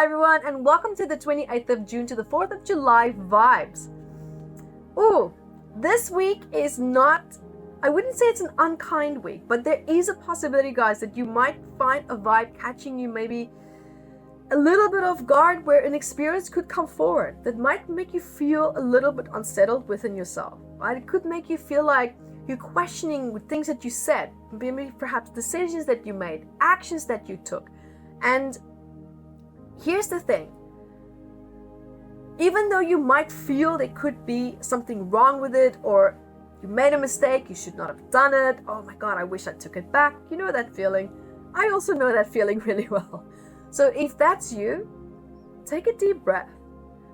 Hi everyone, and welcome to the 28th of June to the 4th of July vibes. Ooh, this week is not, I wouldn't say it's an unkind week, but there is a possibility, guys, that you might find a vibe catching you maybe a little bit off guard, where an experience could come forward that might make you feel a little bit unsettled within yourself, right? It could make you feel like you're questioning with things that you said, maybe perhaps decisions that you made, actions that you took. And here's the thing. Even though you might feel there could be something wrong with it, or you made a mistake, you should not have done it, oh my God, I wish I took it back. You know that feeling. I also know that feeling really well. So if that's you, take a deep breath,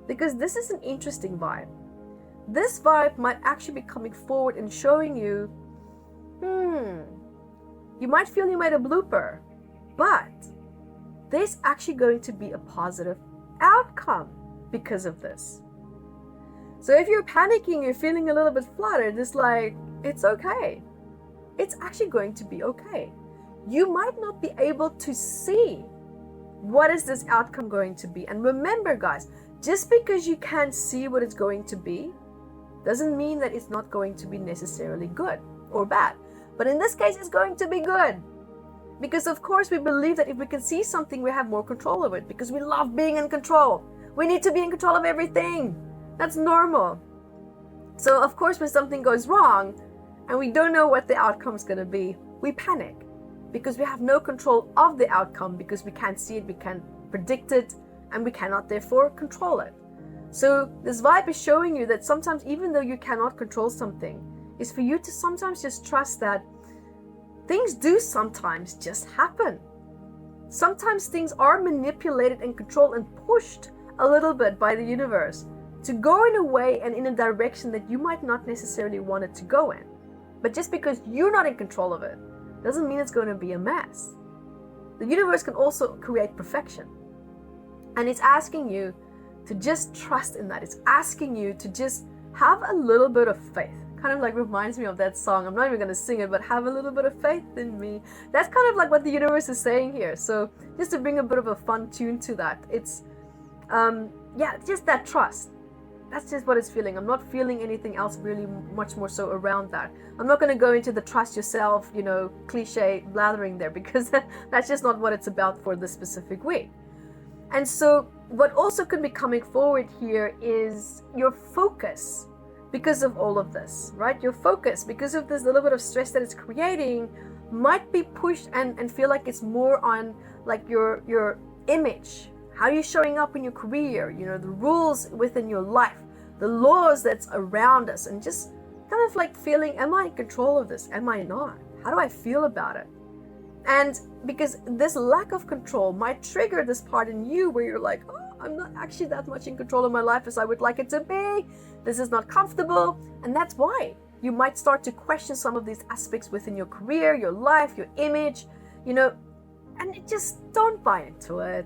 because this is an interesting vibe. This vibe might actually be coming forward and showing you, you might feel you made a blooper, but there's actually going to be a positive outcome because of this. So if you're panicking, you're feeling a little bit fluttered, it's like, it's okay. It's actually going to be okay. You might not be able to see what is this outcome going to be. And remember, guys, just because you can't see what it's going to be doesn't mean that it's not going to be necessarily good or bad. But in this case, it's going to be good. Because of course we believe that if we can see something, we have more control of it, because we love being in control. We need to be in control of everything. That's normal. So of course when something goes wrong and we don't know what the outcome is going to be, we panic because we have no control of the outcome, because we can't see it, we can't predict it, and we cannot therefore control it. So this vibe is showing you that sometimes, even though you cannot control something, is for you to sometimes just trust that things do sometimes just happen. Sometimes things are manipulated and controlled and pushed a little bit by the universe to go in a way and in a direction that you might not necessarily want it to go in. But just because you're not in control of it doesn't mean it's going to be a mess. The universe can also create perfection. And it's asking you to just trust in that. It's asking you to just have a little bit of faith. Kind of like reminds me of that song. I'm not even going to sing it, but have a little bit of faith in me. That's kind of like what the universe is saying here. So just to bring a bit of a fun tune to that, it's just that trust. That's just what it's feeling. I'm not feeling anything else really much more so around that. I'm not going to go into the trust yourself, cliche blathering there, because that's just not what it's about for this specific week. And so what also could be coming forward here is your focus. Because of all of this, right? Your focus, because of this little bit of stress that it's creating, might be pushed and feel like it's more on like your image, how you're showing up in your career, the rules within your life, the laws that's around us, and just kind of like feeling, am I in control of this? Am I not? How do I feel about it? And because this lack of control might trigger this part in you where you're like, oh, I'm not actually that much in control of my life as I would like it to be. This is not comfortable. And that's why you might start to question some of these aspects within your career, your life, your image, and just don't buy into it.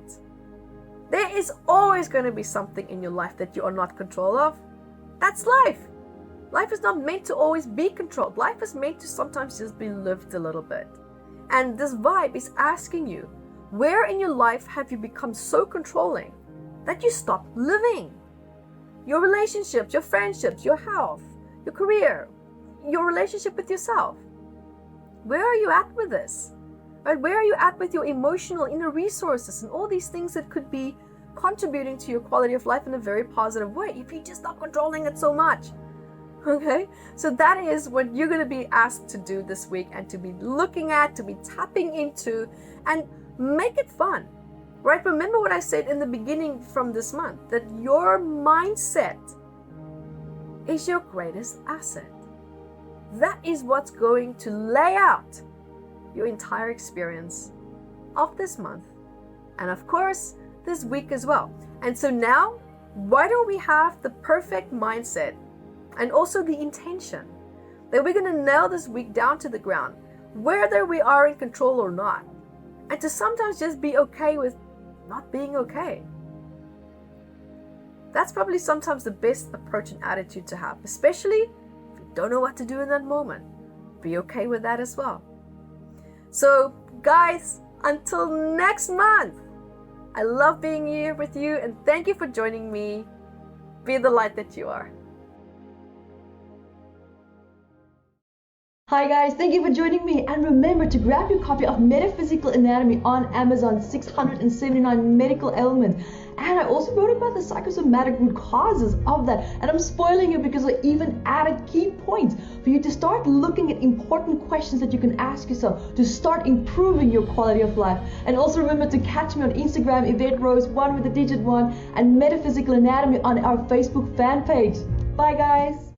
There is always going to be something in your life that you are not in control of. That's life. Life is not meant to always be controlled. Life is meant to sometimes just be lived a little bit. And this vibe is asking you, where in your life have you become so controlling that you stop living? Your relationships, your friendships, your health, your career, your relationship with yourself. Where are you at with this? Right? Where are you at with your emotional inner resources and all these things that could be contributing to your quality of life in a very positive way if you just stop controlling it so much? Okay, so that is what you're going to be asked to do this week, and to be looking at, to be tapping into, and make it fun. Right? Remember what I said in the beginning from this month, that your mindset is your greatest asset. That is what's going to lay out your entire experience of this month, and of course this week as well. And so now, why don't we have the perfect mindset and also the intention that we're going to nail this week down to the ground, whether we are in control or not, and to sometimes just be okay with not being okay. That's probably sometimes the best approach and attitude to have, especially if you don't know what to do in that moment. Be okay with that as well. So guys, until next month, I love being here with you, and thank you for joining me. Be the light that you are. Hi guys, thank you for joining me, and remember to grab your copy of Metaphysical Anatomy on Amazon, 679 medical ailments. And I also wrote about the psychosomatic root causes of that, and I'm spoiling it because I even added key points for you to start looking at important questions that you can ask yourself to start improving your quality of life. And also remember to catch me on Instagram, Evette Rose 1 with the digit 1, and Metaphysical Anatomy on our Facebook fan page. Bye guys!